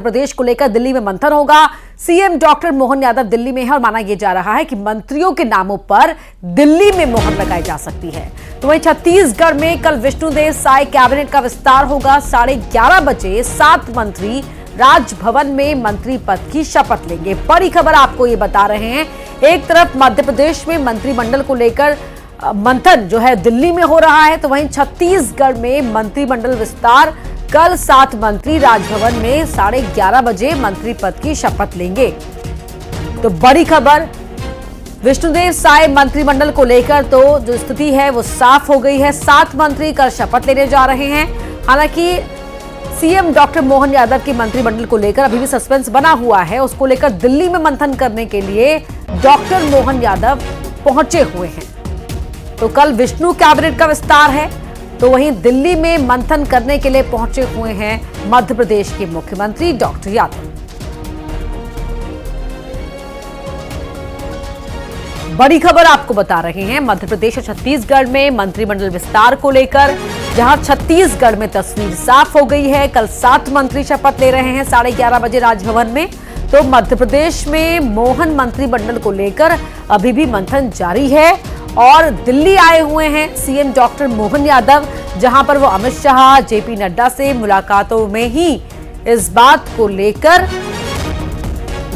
प्रदेश को लेकर दिल्ली में मंथन होगा। सीएम डॉक्टर मोहन यादव दिल्ली में है और माना यह जा रहा है कि मंत्रियों के नामों पर दिल्ली में मोहर लगाई जा सकती है। तो वहीं छत्तीसगढ़ में कल विष्णुदेव साय कैबिनेट का विस्तार होगा। 11:30 बजे 7 मंत्री राजभवन में मंत्री पद की शपथ लेंगे। बड़ी खबर आपको ये बता रहे हैं, एक तरफ मध्य प्रदेश में मंत्रिमंडल को लेकर मंथन जो है दिल्ली में हो रहा है, तो वहीं छत्तीसगढ़ में मंत्रिमंडल विस्तार। कल 7 मंत्री राजभवन में 11:30 बजे मंत्री पद की शपथ लेंगे। तो बड़ी खबर, विष्णुदेव साय मंत्रिमंडल को लेकर तो जो स्थिति है वो साफ हो गई है। 7 मंत्री कल शपथ लेने जा रहे हैं। हालांकि सीएम डॉक्टर मोहन यादव के मंत्रिमंडल को लेकर अभी भी सस्पेंस बना हुआ है। उसको लेकर दिल्ली में मंथन करने के लिए डॉक्टर मोहन यादव पहुंचे हुए हैं। तो कल विष्णु कैबिनेट का विस्तार है, तो वहीं दिल्ली में मंथन करने के लिए पहुंचे हुए हैं मध्य प्रदेश के मुख्यमंत्री डॉक्टर यादव। बड़ी खबर आपको बता रहे हैं, मध्य प्रदेश और छत्तीसगढ़ में मंत्रिमंडल विस्तार को लेकर, जहां छत्तीसगढ़ में तस्वीर साफ हो गई है। कल 7 मंत्री शपथ ले रहे हैं 11:30 बजे राजभवन में। तो मध्य प्रदेश में मोहन मंत्रिमंडल को लेकर अभी भी मंथन जारी है और दिल्ली आए हुए हैं सीएम डॉक्टर मोहन यादव, जहां पर वो अमित शाह, जेपी नड्डा से मुलाकातों में ही इस बात को लेकर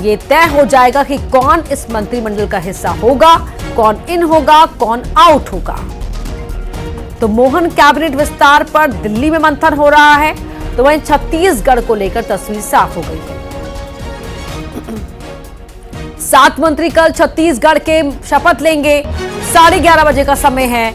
ये तय हो जाएगा कि कौन इस मंत्रिमंडल का हिस्सा होगा, कौन इन होगा, कौन आउट होगा। तो मोहन कैबिनेट विस्तार पर दिल्ली में मंथन हो रहा है, तो वहीं छत्तीसगढ़ को लेकर तस्वीर साफ हो गई है। 7 मंत्री कल छत्तीसगढ़ के शपथ लेंगे। 11:30 बजे का समय है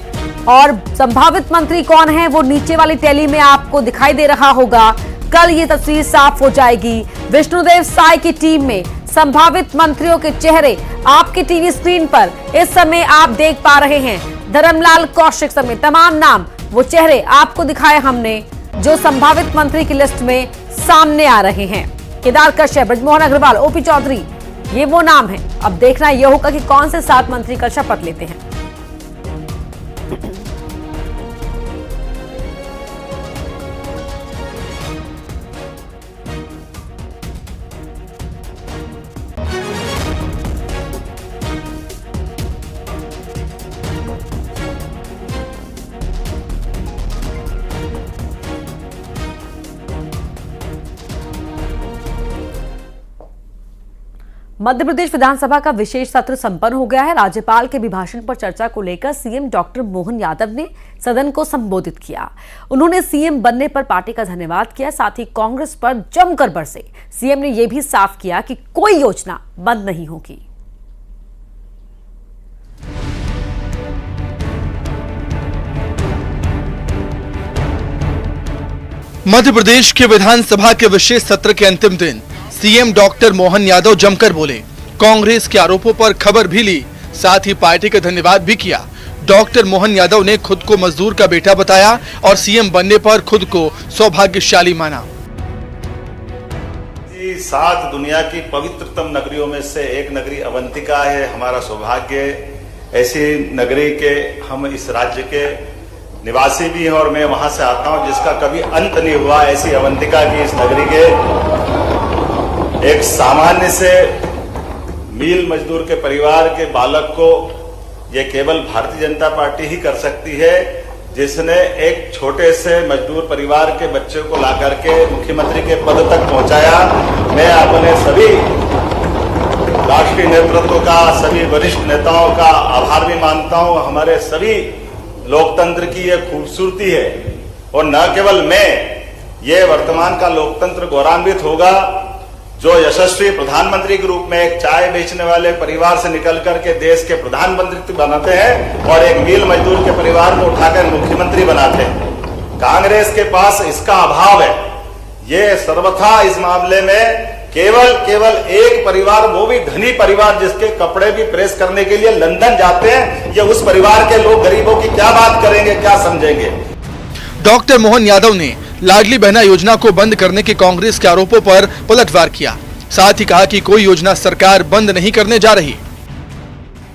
और संभावित मंत्री कौन है वो नीचे वाली टैली में आपको दिखाई दे रहा होगा। कल ये तस्वीर साफ हो जाएगी। विष्णुदेव साय की टीम में संभावित मंत्रियों के चेहरे आपकी टीवी स्क्रीन पर इस समय आप देख पा रहे हैं। धर्मलाल कौशिक समेत तमाम नाम, वो चेहरे आपको दिखाए हमने जो संभावित मंत्री की लिस्ट में सामने आ रहे हैं। केदार कश्यप, बृजमोहन अग्रवाल, ओपी चौधरी, ये वो नाम है। अब देखना यह होगा कि कौन से 7 मंत्री कल शपथ लेते हैं। मध्य प्रदेश विधानसभा का विशेष सत्र संपन्न हो गया है। राज्यपाल के अभिभाषण पर चर्चा को लेकर सीएम डॉक्टर मोहन यादव ने सदन को संबोधित किया। उन्होंने सीएम बनने पर पार्टी का धन्यवाद किया, साथ ही कांग्रेस पर जमकर बरसे। सीएम ने यह भी साफ किया कि कोई योजना बंद नहीं होगी। मध्य प्रदेश के विधानसभा के विशेष सत्र के अंतिम दिन सीएम डॉक्टर मोहन यादव जमकर बोले। कांग्रेस के आरोपों पर खबर भी ली, साथ ही पार्टी का धन्यवाद भी किया। डॉक्टर मोहन यादव ने खुद को मजदूर का बेटा बताया और सीएम बनने पर खुद को सौभाग्यशाली माना। 7 दुनिया की पवित्रतम नगरियों में से एक नगरी अवंतिका है। हमारा सौभाग्य, ऐसी नगरी के हम इस राज्य के निवासी भी हैं और मैं वहां से आता हूं जिसका कभी अंत नहीं हुआ। ऐसी अवंतिका की इस नगरी के एक सामान्य से मील मजदूर के परिवार के बालक को ये केवल भारतीय जनता पार्टी ही कर सकती है, जिसने एक छोटे से मजदूर परिवार के बच्चे को लाकर के मुख्यमंत्री के पद तक पहुंचाया। मैं अपने सभी राष्ट्रीय नेतृत्व का, सभी वरिष्ठ नेताओं का आभार भी मानता हूं। हमारे सभी लोकतंत्र की ये खूबसूरती है और न केवल मैं, ये वर्तमान का लोकतंत्र गौरवान्वित होगा जो यशस्वी प्रधानमंत्री के रूप में एक चाय बेचने वाले परिवार से निकल करके देश के प्रधानमंत्री बनाते हैं और एक मील मजदूर के परिवार को उठाकर मुख्यमंत्री बनाते हैं। कांग्रेस के पास इसका अभाव है। ये सर्वथा इस मामले में केवल एक परिवार, वो भी धनी परिवार जिसके कपड़े भी प्रेस करने के लिए लंदन जाते हैं, ये उस परिवार के लोग गरीबों की क्या बात करेंगे, क्या समझेंगे। डॉक्टर मोहन यादव ने लाडली बहना योजना को बंद करने के कांग्रेस के आरोपों पर पलटवार किया। साथ ही कहा कि कोई योजना सरकार बंद नहीं करने जा रही।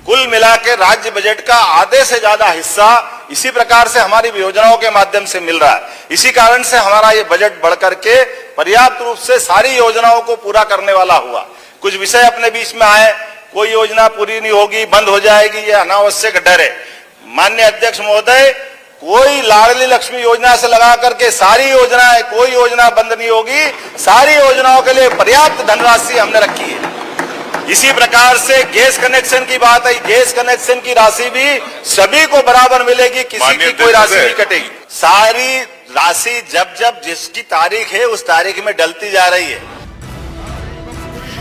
कुल मिला के राज्य बजट का आधे से ज्यादा हिस्सा इसी प्रकार से हमारी योजनाओं के माध्यम से मिल रहा है। इसी कारण से हमारा ये बजट बढ़कर के पर्याप्त रूप से सारी योजनाओं को पूरा करने वाला हुआ। कुछ विषय अपने बीच में आए, कोई योजना पूरी नहीं होगी, बंद हो जाएगी, ये अनावश्यक डर है। माननीय अध्यक्ष महोदय, कोई लाडली लक्ष्मी योजना से लगा करके सारी योजनाएं, कोई योजना बंद नहीं होगी। सारी योजनाओं के लिए पर्याप्त धनराशि हमने रखी है। इसी प्रकार से गैस कनेक्शन की बात आई, गैस कनेक्शन की राशि भी सभी को बराबर मिलेगी, किसी की कोई राशि नहीं कटेगी। सारी राशि जब जब जिसकी तारीख है उस तारीख में डलती जा रही है।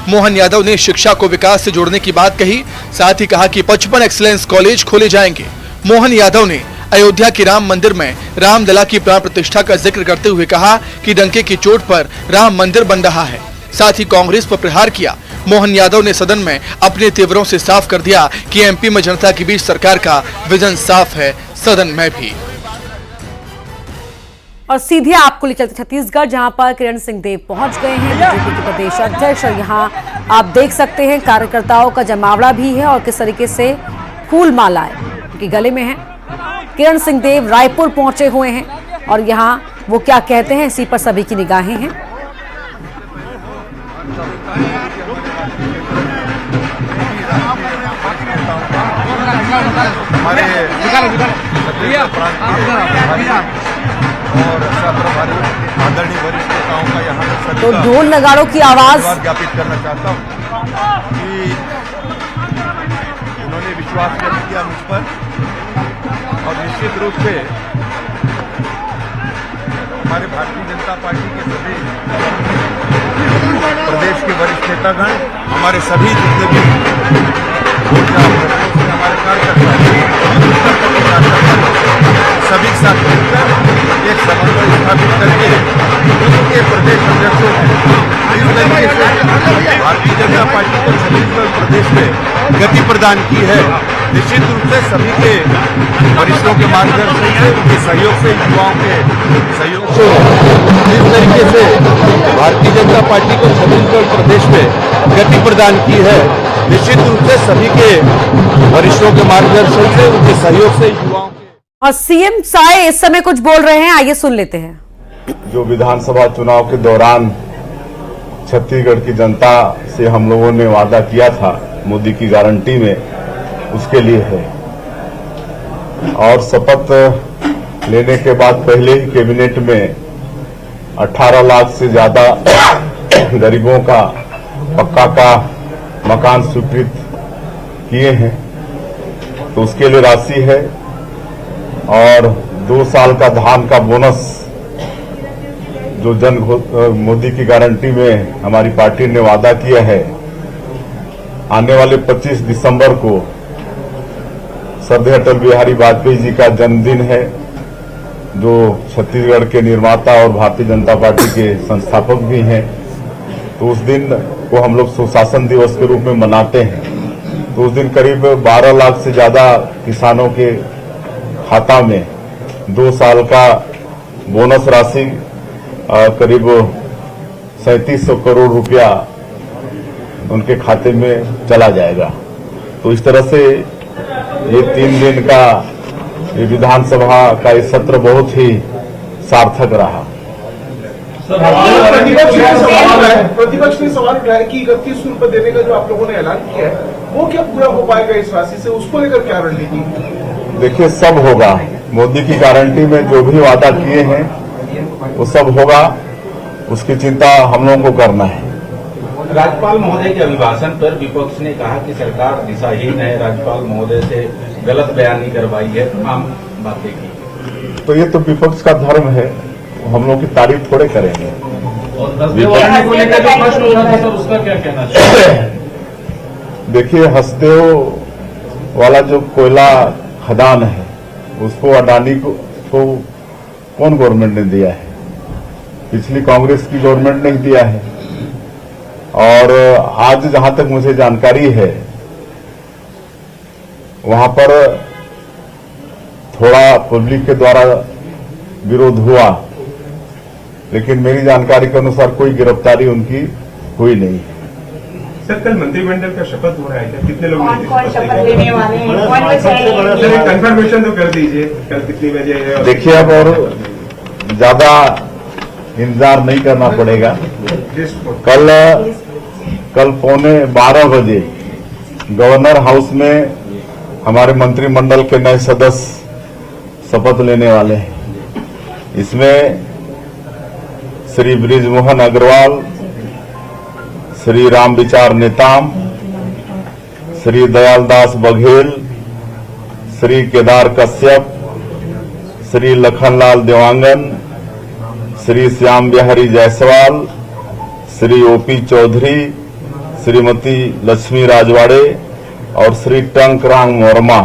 मोहन यादव ने शिक्षा को विकास से जोड़ने की बात कही, साथ ही कहा कि 55 एक्सीलेंस कॉलेज खोले जाएंगे। मोहन यादव ने अयोध्या के राम मंदिर में रामलला की प्राण प्रतिष्ठा का जिक्र करते हुए कहा कि डंके की चोट पर राम मंदिर बन रहा है। साथ ही कांग्रेस पर प्रहार किया। मोहन यादव ने सदन में अपने तेवरों से साफ कर दिया कि एमपी में जनता के बीच सरकार का विजन साफ है, सदन में भी। और सीधे आपको ले चलते छत्तीसगढ़, जहां पर किरण सिंह देव पहुंच गए हैं, बीजेपी के प्रदेश अध्यक्ष। और यहां आप देख सकते हैं कार्यकर्ताओं का जमावड़ा भी है और किस तरीके से फूल मालाएं उनके गले में है। किरण सिंह देव रायपुर पहुंचे हुए हैं और यहां वो क्या कहते हैं, इसी पर सभी की निगाहें हैं। और आदरणीय वरिष्ठ नेताओं का यहाँ तो ढोल नगाड़ों की आवाज ज्ञापित करना चाहता हूँ कि उन्होंने विश्वास व्यक्त किया मुझ पर और निश्चित रूप से हमारे भारतीय जनता पार्टी के सभी प्रदेश के वरिष्ठ नेतागण, हमारे सभी जितने भी हमारे कार्यकर्ता सभी के साथ मिलकर एक समन्वय स्थापित करके उनके प्रदेश अध्यक्षों ने इस तरीके से भारतीय जनता पार्टी को छत्तीसगढ़ प्रदेश में गति प्रदान की है। निश्चित रूप से सभी के वरिष्ठों के मार्गदर्शन से, उनके सहयोग से, युवाओं के सहयोग से इस तरीके से भारतीय जनता पार्टी को छत्तीसगढ़ प्रदेश में गति प्रदान की है। निश्चित रूप से सभी के वरिष्ठों के मार्गदर्शन से, उनके सहयोग से, युवाओं के। और सीएम साय इस समय कुछ बोल रहे हैं, आइए सुन लेते हैं। जो विधानसभा चुनाव के दौरान छत्तीसगढ़ की जनता से हम लोगों ने वादा किया था मोदी की गारंटी में, उसके लिए है। और शपथ लेने के बाद पहले ही कैबिनेट में 18 लाख से ज्यादा गरीबों का पक्का का मकान स्वीकृत किए हैं, तो उसके लिए राशि है। और 2 साल का धान का बोनस जो मोदी की गारंटी में हमारी पार्टी ने वादा किया है, आने वाले 25 दिसंबर को श्रद्धेय अटल बिहारी वाजपेयी जी का जन्मदिन है, जो छत्तीसगढ़ के निर्माता और भारतीय जनता पार्टी के संस्थापक भी हैं। तो उस दिन को हम लोग सुशासन दिवस के रूप में मनाते हैं। तो उस दिन करीब 12 लाख से ज्यादा किसानों के खाता में 2 साल का बोनस राशि करीब 3700 करोड़ रुपया उनके खाते में चला जाएगा। तो इस तरह से ये 3 दिन का ये विधानसभा का ये सत्र बहुत ही सार्थक रहा। प्रतिपक्ष ने सवाल उठाया कि 31 रुपए देने का जो आप लोगों ने ऐलान किया है, वो क्या पूरा हो पाएगा इस राशि से, उसको लेकर क्या रणनीति? देखिए, सब होगा। मोदी की गारंटी में जो भी वादा किए हैं वो सब होगा, उसकी चिंता हम लोगों को करना है। राज्यपाल महोदय के अभिभाषण पर विपक्ष ने कहा कि सरकार दिशाहीन है, राज्यपाल महोदय से गलत बयानी करवाई है, तमाम बातें की। तो ये तो विपक्ष का धर्म है, हम लोग की तारीफ थोड़े करेंगे। को लेकर जो प्रश्न उठा था सर, उसका क्या कहना चाहिए? देखिए, हसदेव वाला जो कोयला खदान है, उसको अडानी को कौन गवर्नमेंट ने दिया है? पिछली कांग्रेस की गवर्नमेंट ने दिया है। और आज जहां तक मुझे जानकारी है, वहां पर थोड़ा पब्लिक के द्वारा विरोध हुआ, लेकिन मेरी जानकारी के अनुसार कोई गिरफ्तारी उनकी हुई नहीं। सर, कल मंत्रिमंडल का शपथ हो रहा है, क्या कितने लोग शपथ लेने वाले हैं? कंफर्मेशन तो कर दीजिए, कल कितने बजे है? देखिए, अब और ज्यादा इंतजार नहीं करना पड़ेगा। कल पौने 12 बजे गवर्नर हाउस में हमारे मंत्रिमंडल के नए सदस्य शपथ लेने वाले हैं। इसमें श्री बृजमोहन अग्रवाल, श्री रामविचार नेताम, श्री दयालदास बघेल, श्री केदार कश्यप, श्री लखनलाल देवांगन, श्री श्याम बिहारी जायसवाल, श्री ओपी चौधरी, श्रीमती लक्ष्मी राजवाड़े और श्री टंकरांग मोरमा,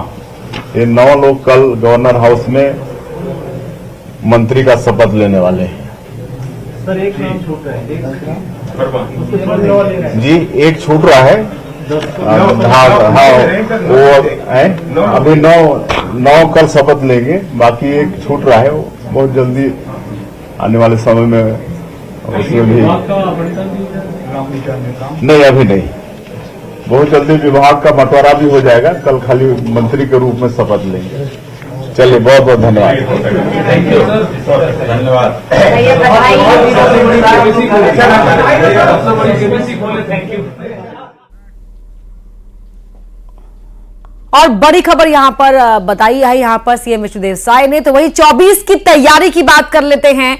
ये 9 लोग कल गवर्नर हाउस में मंत्री का शपथ लेने वाले हैं। सर एक नाम छूट रहा है, जी एक छूट रहा है। हाँ वो अभी 9 कल शपथ लेंगे, बाकी एक छूट रहा है, वो बहुत जल्दी आने वाले समय में उसमें भी नहीं, अभी नहीं, बहुत जल्दी विभाग का बंटवारा भी हो जाएगा। कल खाली मंत्री के रूप में शपथ लेंगे। चलिए बहुत बहुत धन्यवाद। थैंक यू, धन्यवाद। और बड़ी खबर यहां पर बताई है यहां पर सीएम विष्णुदेव साय ने, तो वही 24 की तैयारी की बात कर लेते हैं।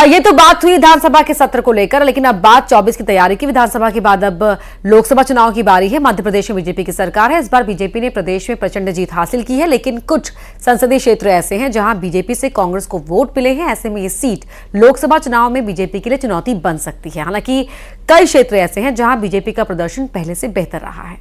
ये तो बात हुई विधानसभा के सत्र को लेकर, लेकिन अब बात 24 की तैयारी की। विधानसभा के बाद अब लोकसभा चुनाव की बारी है। मध्य प्रदेश में बीजेपी की सरकार है। इस बार बीजेपी ने प्रदेश में प्रचंड जीत हासिल की है, लेकिन कुछ संसदीय क्षेत्र ऐसे हैं जहां बीजेपी से कांग्रेस को वोट मिले हैं। ऐसे में ये सीट लोकसभा चुनाव में बीजेपी के लिए चुनौती बन सकती है। हालांकि कई क्षेत्र ऐसे हैं जहां बीजेपी का प्रदर्शन पहले से बेहतर रहा है।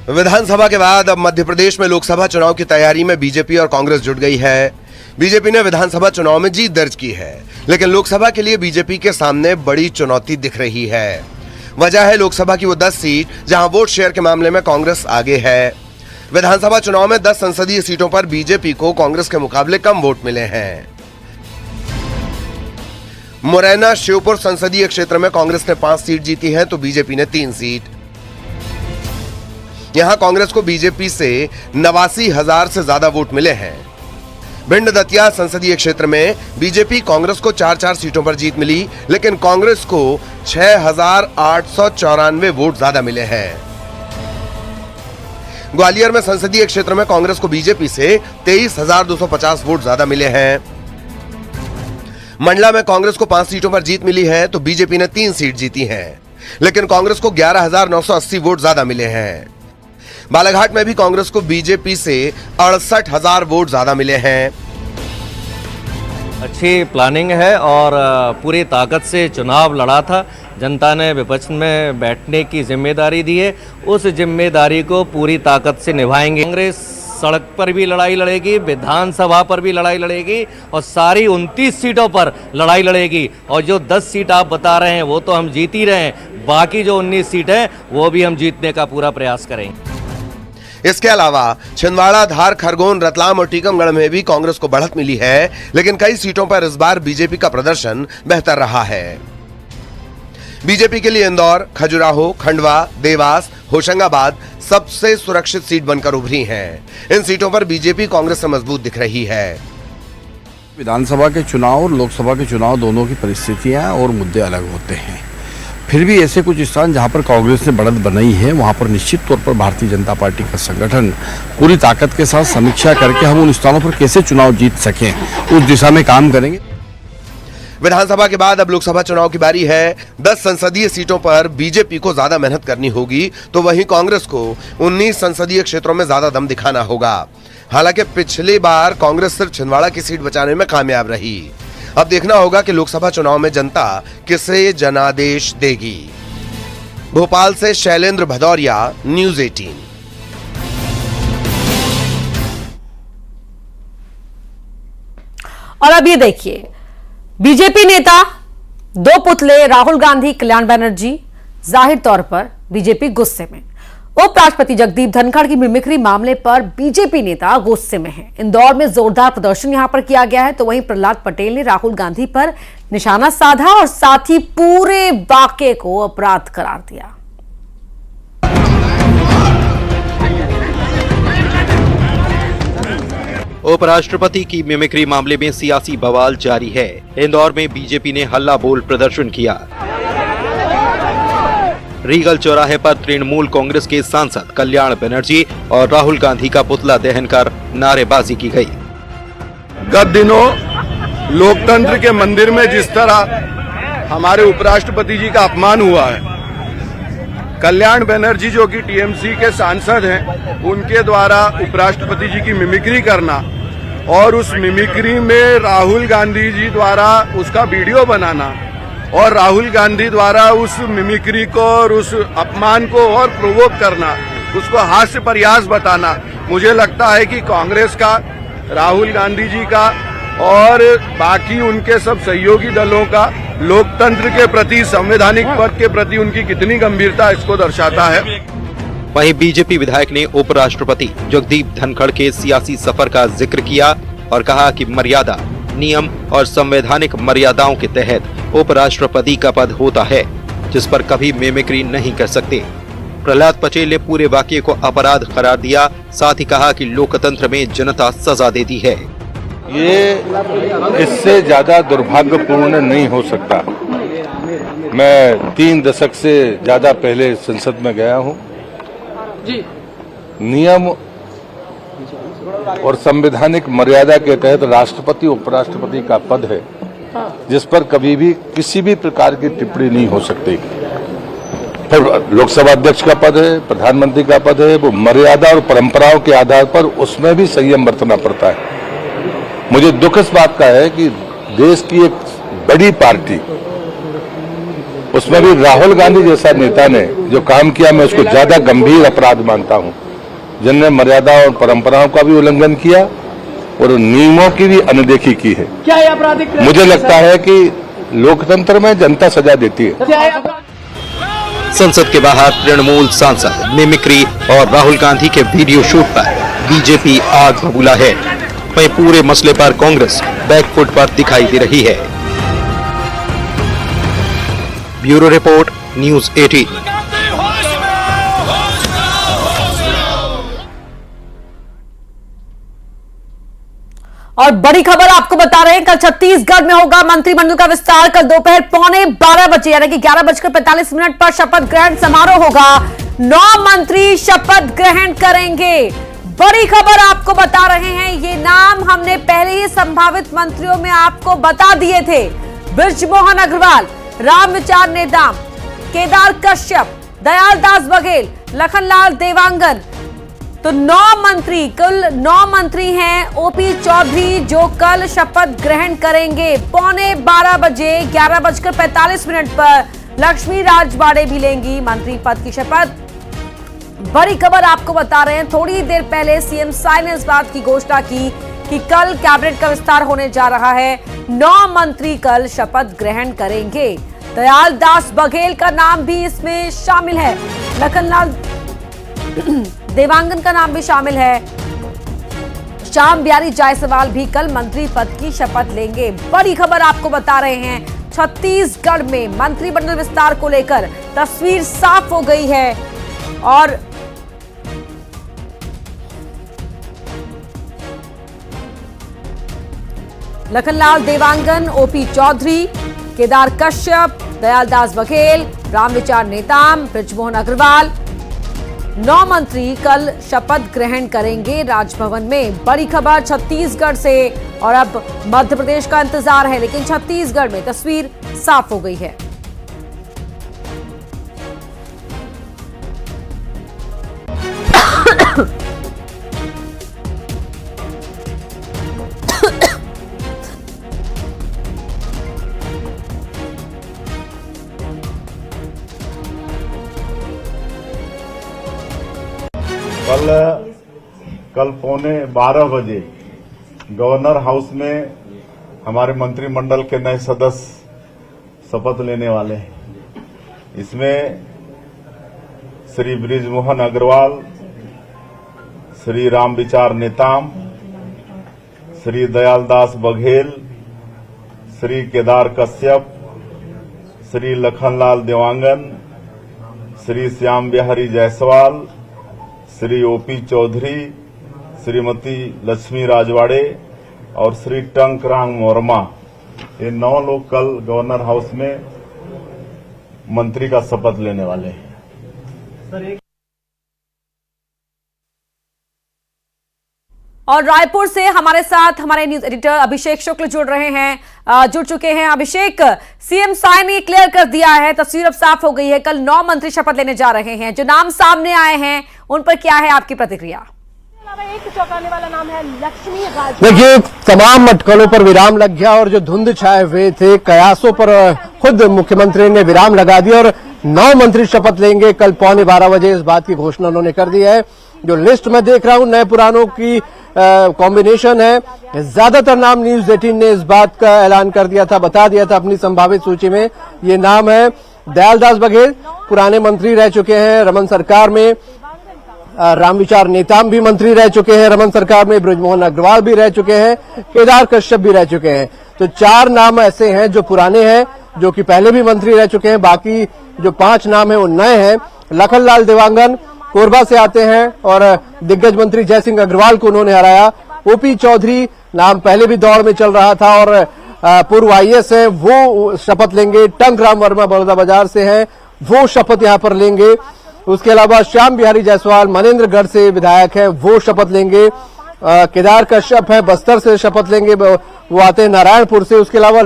विधानसभा के बाद अब मध्य प्रदेश में लोकसभा चुनाव की तैयारी में बीजेपी और कांग्रेस जुट गई है। बीजेपी ने विधानसभा चुनाव में जीत दर्ज की है, लेकिन लोकसभा के लिए बीजेपी के सामने बड़ी चुनौती दिख रही है। वजह है लोकसभा की वो 10 सीट जहां वोट शेयर के मामले में कांग्रेस आगे है। विधानसभा चुनाव में 10 संसदीय सीटों पर बीजेपी को कांग्रेस के मुकाबले कम वोट मिले हैं। मुरैना श्योपुर संसदीय क्षेत्र में कांग्रेस ने 5 सीट जीती है, तो बीजेपी ने 3 सीट। यहां कांग्रेस को बीजेपी से 89,000 से ज्यादा वोट मिले हैं। भिंड दतिया संसदीय क्षेत्र में बीजेपी कांग्रेस को 4-4 सीटों पर जीत मिली, लेकिन कांग्रेस को 6,894 वोट ज्यादा मिले हैं। ग्वालियर में संसदीय क्षेत्र में कांग्रेस को बीजेपी से 23,250 वोट ज्यादा मिले हैं। मंडला में कांग्रेस को 5 सीटों पर जीत मिली है, तो बीजेपी ने 3 सीट जीती हैं, लेकिन कांग्रेस को 11,980 वोट ज्यादा मिले हैं। बालाघाट में भी कांग्रेस को बीजेपी से 68,000 वोट ज्यादा मिले हैं। अच्छी प्लानिंग है और पूरी ताकत से चुनाव लड़ा था। जनता ने विपक्ष में बैठने की जिम्मेदारी दी है, उस जिम्मेदारी को पूरी ताकत से निभाएंगे। कांग्रेस सड़क पर भी लड़ाई लड़ेगी, विधानसभा पर भी लड़ाई लड़ेगी और सारी 29 सीटों पर लड़ाई लड़ेगी। और जो 10 सीट आप बता रहे हैं वो तो हम जीत ही रहे हैं, बाकी जो 19 सीट हैं वो भी हम जीतने का पूरा प्रयास करेंगे। इसके अलावा छिंदवाड़ा, धार, खरगोन, रतलाम और टीकमगढ़ में भी कांग्रेस को बढ़त मिली है, लेकिन कई सीटों पर इस बार बीजेपी का प्रदर्शन बेहतर रहा है। बीजेपी के लिए इंदौर, खजुराहो, खंडवा, देवास, होशंगाबाद सबसे सुरक्षित सीट बनकर उभरी हैं। इन सीटों पर बीजेपी कांग्रेस से मजबूत दिख रही है। विधानसभा के चुनाव और लोकसभा के चुनाव दोनों की परिस्थितियां और मुद्दे अलग होते हैं। फिर भी ऐसे कुछ स्थान जहां पर कांग्रेस ने बढ़त बनाई है, वहां पर निश्चित तौर पर भारतीय जनता पार्टी का संगठन पूरी ताकत के साथ समीक्षा करके हम उन स्थानों पर कैसे चुनाव जीत सकें, उस दिशा में काम करेंगे। विधानसभा के बाद अब लोकसभा चुनाव की बारी है। 10 संसदीय सीटों पर बीजेपी को ज्यादा मेहनत करनी होगी, तो वहीं कांग्रेस को 19 संसदीय क्षेत्रों में ज्यादा दम दिखाना होगा। हालांकि पिछली बार कांग्रेस सिर्फ छिंदवाड़ा की सीट बचाने में कामयाब रही। अब देखना होगा कि लोकसभा चुनाव में जनता किसे जनादेश देगी। भोपाल से शैलेंद्र भदौरिया, न्यूज़ 18। और अब ये देखिए, बीजेपी नेता 2 पुतले राहुल गांधी, कल्याण बनर्जी, जाहिर तौर पर बीजेपी गुस्से में। उपराष्ट्रपति जगदीप धनखड़ की मिमिक्री मामले पर बीजेपी नेता गुस्से में हैं। इंदौर में जोरदार प्रदर्शन यहां पर किया गया है, तो वहीं प्रहलाद पटेल ने राहुल गांधी पर निशाना साधा और साथ ही पूरे वाकये को अपराध करार दिया। उपराष्ट्रपति की मिमिक्री मामले में सियासी बवाल जारी है। इंदौर में बीजेपी ने हल्ला बोल प्रदर्शन किया। रीगल चौराहे पर तृणमूल कांग्रेस के सांसद कल्याण बनर्जी और राहुल गांधी का पुतला दहन कर नारेबाजी की गई। गत दिनों लोकतंत्र के मंदिर में जिस तरह हमारे उपराष्ट्रपति जी का अपमान हुआ है, कल्याण बनर्जी जो कि टीएमसी के सांसद हैं, उनके द्वारा उपराष्ट्रपति जी की मिमिक्री करना और उस मिमिक्री में राहुल गांधी जी द्वारा उसका वीडियो बनाना और राहुल गांधी द्वारा उस मिमिक्री को और उस अपमान को और प्रोवोक करना, उसको हास्य प्रयास बताना, मुझे लगता है कि कांग्रेस का, राहुल गांधी जी का और बाकी उनके सब सहयोगी दलों का लोकतंत्र के प्रति, संवैधानिक पद के प्रति उनकी कितनी गंभीरता इसको दर्शाता है। वहीं बीजेपी विधायक ने उपराष्ट्रपति जगदीप धनखड़ के सियासी सफर का जिक्र किया और कहा कि मर्यादा, नियम और संवैधानिक मर्यादाओं के तहत उपराष्ट्रपति का पद होता है, जिस पर कभी मिमिक्री नहीं कर सकते। प्रहलाद पटेल ने पूरे वाकये को अपराध करार दिया, साथ ही कहा कि लोकतंत्र में जनता सजा देती है। ये इससे ज्यादा दुर्भाग्यपूर्ण नहीं हो सकता। मैं 3 दशक से ज्यादा पहले संसद में गया हूं। नियम और संवैधानिक मर्यादा के तहत राष्ट्रपति उपराष्ट्रपति का पद है, जिस पर कभी भी किसी भी प्रकार की टिप्पणी नहीं हो सकती। फिर लोकसभा अध्यक्ष का पद है, प्रधानमंत्री का पद है, वो मर्यादा और परंपराओं के आधार पर उसमें भी संयम बरतना पड़ता है। मुझे दुख इस बात का है कि देश की एक बड़ी पार्टी, उसमें भी राहुल गांधी जैसा नेता ने जो काम किया, मैं उसको ज्यादा गंभीर अपराध मानता हूं, जिनने मर्यादा और परंपराओं का भी उल्लंघन किया और नियमों की भी अनदेखी की है। क्या ये आपराधिक? मुझे लगता है कि लोकतंत्र में जनता सजा देती है। संसद के बाहर तृणमूल सांसद मिमिक्री और राहुल गांधी के वीडियो शूट पर बीजेपी आग बबूला है। वहीं पूरे मसले पर कांग्रेस बैकफुट पर दिखाई दे रही है। Bureau report, news 18। और बड़ी खबर आपको बता रहे हैं, कल छत्तीसगढ़ में होगा मंत्रिमंडल का विस्तार। कल दोपहर 11:15 बजे यानी कि 11:45 पर शपथ ग्रहण समारोह होगा। 9 मंत्री शपथ ग्रहण करेंगे। बड़ी खबर आपको बता रहे हैं, ये नाम हमने पहले ही संभावित मंत्रियों में आपको बता दिए थे। बृजमोहन अग्रवाल, रामविचार नेताम, केदार कश्यप, दयालदास बघेल, लखनलाल देवांगन। तो 9 मंत्री, कुल 9 मंत्री हैं। ओपी चौधरी जो कल शपथ ग्रहण करेंगे 11:15 बजे, 11:45 पर लक्ष्मी राजवाड़े भी लेंगी मंत्री पद की शपथ। बड़ी खबर आपको बता रहे हैं, थोड़ी देर पहले सीएम साई ने इस बात की घोषणा की कि कल कैबिनेट का विस्तार होने जा रहा है। 9 मंत्री कल शपथ ग्रहण करेंगे। दयालदास बघेल का नाम भी इसमें शामिल है, लखनलाल देवांगन का नाम भी शामिल है। श्याम बिहारी जायसवाल भी कल मंत्री पद की शपथ लेंगे। बड़ी खबर आपको बता रहे हैं, छत्तीसगढ़ में मंत्रिमंडल विस्तार को लेकर तस्वीर साफ हो गई है और लखनलाल देवांगन, ओपी चौधरी, केदार कश्यप, दयालदास बघेल, रामविचार नेताम, बृजमोहन अग्रवाल, 9 मंत्री कल शपथ ग्रहण करेंगे राजभवन में। बड़ी खबर छत्तीसगढ़ से, और अब मध्य प्रदेश का इंतजार है, लेकिन छत्तीसगढ़ में तस्वीर साफ हो गई है। कल 11:15 बजे गवर्नर हाउस में हमारे मंत्रिमंडल के नए सदस्य शपथ लेने वाले हैं। इसमें श्री बृजमोहन अग्रवाल, श्री रामविचार नेताम, श्री दयालदास बघेल, श्री केदार कश्यप, श्री लखनलाल देवांगन, श्री श्याम बिहारी जायसवाल, श्री ओपी चौधरी, श्रीमती लक्ष्मी राजवाड़े और श्री टंकराम वर्मा, ये 9 लोग कल गवर्नर हाउस में मंत्री का शपथ लेने वाले हैं। और रायपुर से हमारे साथ हमारे न्यूज एडिटर अभिषेक शुक्ल जुड़ चुके हैं। अभिषेक, सीएम साय ने क्लियर कर दिया है, तस्वीर अब साफ हो गई है, कल 9 मंत्री शपथ लेने जा रहे हैं। जो नाम सामने आए हैं उन पर क्या है आपकी प्रतिक्रिया? एक चौंकाने वाला नाम है लक्ष्मी राज। देखिए, तमाम अटकलों पर विराम लग गया और जो धुंध छाए हुए थे, कयासों पर खुद मुख्यमंत्री ने विराम लगा दिया और 9 मंत्री शपथ लेंगे कल 11:15 बजे। इस बात की घोषणा उन्होंने कर दी है। जो लिस्ट में देख रहा हूं, नए पुरानों की कॉम्बिनेशन है। ज्यादातर नाम न्यूज 18 ने इस बात का ऐलान कर दिया था, बता दिया था अपनी संभावित सूची में। ये नाम है दयालदास बघेल, पुराने मंत्री रह चुके हैं रमन सरकार में। रामविचार नेताम भी मंत्री रह चुके हैं रमन सरकार में। बृजमोहन अग्रवाल भी रह चुके हैं, केदार कश्यप भी रह चुके हैं। तो 4 नाम ऐसे हैं जो पुराने हैं, जो कि पहले भी मंत्री रह चुके हैं। बाकी जो 5 नाम है वो नए हैं। लखनलाल देवांगन कोरबा से आते हैं और दिग्गज मंत्री जयसिंह अग्रवाल को उन्होंने हराया। ओपी चौधरी नाम पहले भी दौड़ में चल रहा था और पूर्व आईएएस है, वो शपथ लेंगे। टंकराम वर्मा बड़ौदा बाजार से हैं, वो शपथ यहां पर लेंगे। उसके अलावा श्याम बिहारी जायसवाल मनेन्द्रगढ़ से विधायक है, वो शपथ लेंगे। केदार कश्यप है, बस्तर से शपथ लेंगे, वो आते हैं नारायणपुर से। उसके अलावा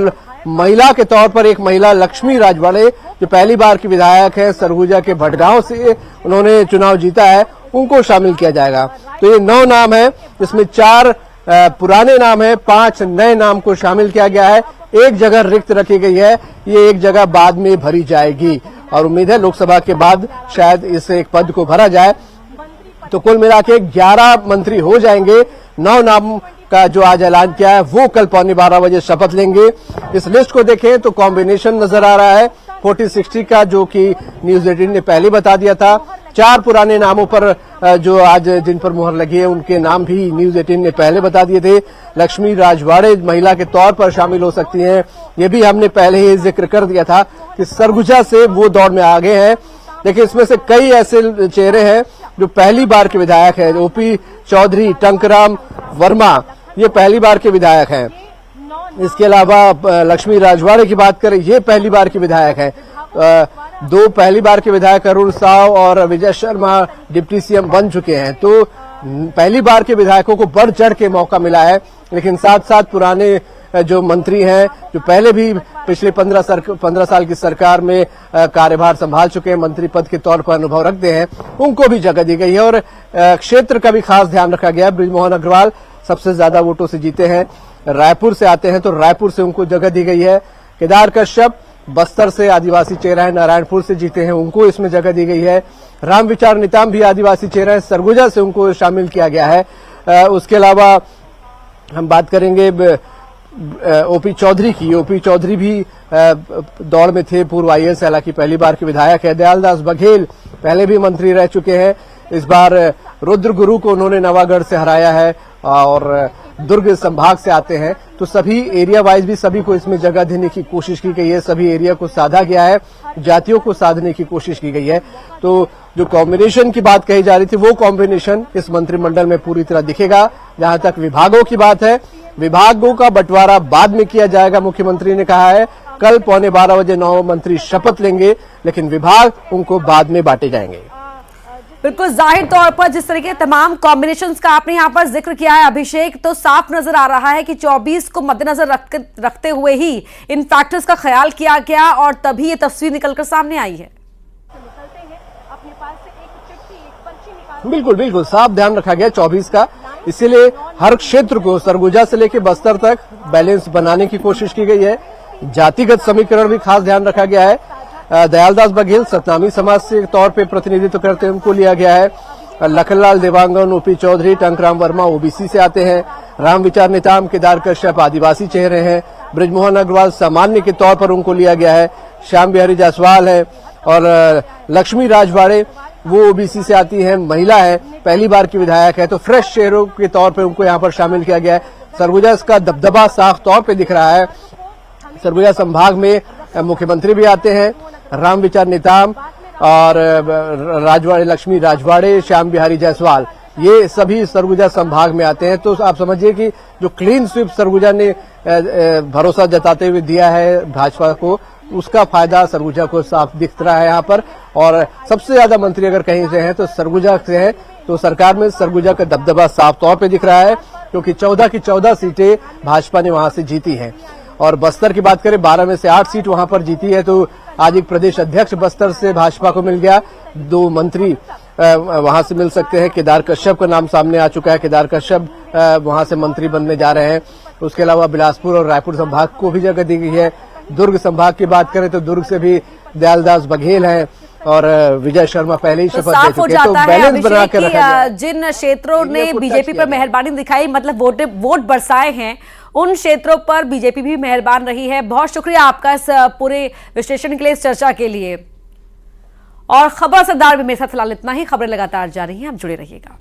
महिला के तौर पर एक महिला लक्ष्मी राजवाड़े, जो पहली बार की विधायक है, सरगुजा के भटगांव से उन्होंने चुनाव जीता है, उनको शामिल किया जाएगा। तो ये 9 नाम है, इसमें 4 पुराने नाम है, 5 नए नाम को शामिल किया गया है। एक जगह रिक्त रखी गई है, ये एक जगह बाद में भरी जाएगी और उम्मीद है लोकसभा के बाद शायद इस एक पद को भरा जाए। तो कुल मिला के 11 मंत्री हो जाएंगे। 9 नाम का जो आज ऐलान किया है वो कल 11:15 बजे शपथ लेंगे। इस लिस्ट को देखें तो कॉम्बिनेशन नजर आ रहा है 40-60 का, जो कि न्यूज 18 ने पहले बता दिया था। 4 पुराने नामों पर जो आज जिन पर मुहर लगी है उनके नाम भी न्यूज 18 ने पहले बता दिए थे। लक्ष्मी राजवाड़े महिला के तौर पर शामिल हो सकती हैं, ये भी हमने पहले ही जिक्र कर दिया था कि सरगुजा से वो दौड़ में आगे हैं। देखिए, इसमें से कई ऐसे चेहरे हैं जो पहली बार के विधायक है। ओपी चौधरी, टंकराम वर्मा, ये पहली बार के विधायक हैं। इसके अलावा लक्ष्मी राजवाड़े की बात करें, ये पहली बार के विधायक है। 2 पहली बार के विधायक अरुण साव और विजय शर्मा डिप्टी सीएम बन चुके हैं। तो पहली बार के विधायकों को बढ़ चढ़ के मौका मिला है, लेकिन साथ साथ पुराने जो मंत्री हैं, जो पहले भी पिछले 15 साल की सरकार में कार्यभार संभाल चुके हैं, मंत्री पद के तौर पर अनुभव रखते हैं, उनको भी जगह दी गई है। और क्षेत्र का भी खास ध्यान रखा गया है। बृजमोहन अग्रवाल सबसे ज्यादा वोटों से जीते हैं, रायपुर से आते हैं, तो रायपुर से उनको जगह दी गई है। केदार कश्यप बस्तर से आदिवासी चेहरा है, नारायणपुर से जीते हैं, उनको इसमें जगह दी गई है। रामविचार नेताम भी आदिवासी चेहरा है, सरगुजा से उनको शामिल किया गया है। उसके अलावा हम बात करेंगे ओपी चौधरी की। ओपी चौधरी भी दौड़ में थे, पूर्व आईएएस, हालांकि पहली बार के विधायक है। दयालदास बघेल पहले भी मंत्री रह चुके हैं, इस बार रुद्र गुरु को उन्होंने नवागढ़ से हराया है और दुर्ग संभाग से आते हैं। तो सभी एरिया वाइज भी सभी को इसमें जगह देने की कोशिश की गई है, सभी एरिया को साधा गया है, जातियों को साधने की कोशिश की गई है। तो जो कॉम्बिनेशन की बात कही जा रही थी, वो कॉम्बिनेशन इस मंत्रिमंडल में पूरी तरह दिखेगा। जहां तक विभागों की बात है, विभागों का बंटवारा बाद में किया जाएगा। मुख्यमंत्री ने कहा है कल 11:15 बजे 9 मंत्री शपथ लेंगे, लेकिन विभाग उनको बाद में बांटे जाएंगे। बिल्कुल, जाहिर तौर पर जिस तरीके तमाम कॉम्बिनेशंस का आपने यहाँ पर जिक्र किया है अभिषेक, तो साफ नजर आ रहा है कि 24 को मद्देनजर रखते हुए ही इन फैक्टर्स का ख्याल किया गया और तभी ये तस्वीर निकलकर सामने आई है। बिल्कुल बिल्कुल साफ ध्यान रखा गया 24 का, इसीलिए हर क्षेत्र को सरगुजा से लेकर बस्तर तक बैलेंस बनाने की कोशिश की गई है। जातिगत समीकरण भी खास ध्यान रखा गया है। दयालदास बघेल सतनामी समाज से तौर पे प्रतिनिधित्व करते हैं, उनको लिया गया है। लखनलाल देवांगन, ओपी चौधरी, टंकराम वर्मा ओबीसी से आते हैं। रामविचार नेताम, केदार कश्यप आदिवासी चेहरे हैं। बृजमोहन अग्रवाल सामान्य के तौर पर उनको लिया गया है। श्याम बिहारी जायसवाल है और लक्ष्मी राजवाड़े वो ओबीसी से आती है, महिला है, पहली बार की विधायक है, तो फ्रेश चेहरों के तौर पर उनको यहाँ पर शामिल किया गया है। सरगुजा का दबदबा साफ तौर पर दिख रहा है। सरगुजा संभाग में मुख्यमंत्री भी आते हैं, रामविचार नेताम और राजवाड़े, लक्ष्मी राजवाड़े, श्याम बिहारी जायसवाल, ये सभी सरगुजा संभाग में आते हैं। तो आप समझिए कि जो क्लीन स्वीप सरगुजा ने भरोसा जताते हुए दिया है भाजपा को, उसका फायदा सरगुजा को साफ दिख रहा है यहाँ पर। और सबसे ज्यादा मंत्री अगर कहीं से हैं तो सरगुजा से हैं, तो सरकार में सरगुजा का दबदबा साफ तौर पे दिख रहा है, क्योंकि 14 की 14 सीटें भाजपा ने वहां से जीती हैं। और बस्तर की बात करें, 12 में से 8 सीट वहां पर जीती है। तो आज एक प्रदेश अध्यक्ष बस्तर से भाजपा को मिल गया, 2 मंत्री वहां से मिल सकते हैं। केदार कश्यप का नाम सामने आ चुका है, केदार कश्यप वहां से मंत्री बनने जा रहे हैं। उसके अलावा बिलासपुर और रायपुर संभाग को भी जगह दी गई है। दुर्ग संभाग की बात करें तो दुर्ग से भी दयालदास बघेल हैं और विजय शर्मा पहले ही शपथ ले चुके हैं। तो बैलेंस बना कर रखा गया। जिन क्षेत्रों ने बीजेपी पर मेहरबानी दिखाई, मतलब वोट बरसाए हैं, उन क्षेत्रों पर बीजेपी भी मेहरबान रही है। बहुत शुक्रिया आपका इस पूरे विश्लेषण के लिए, इस चर्चा के लिए। और खबर सरदार में मेरे साथ फिलहाल इतना ही। खबरें लगातार जारी हैं, आप जुड़े रहिएगा।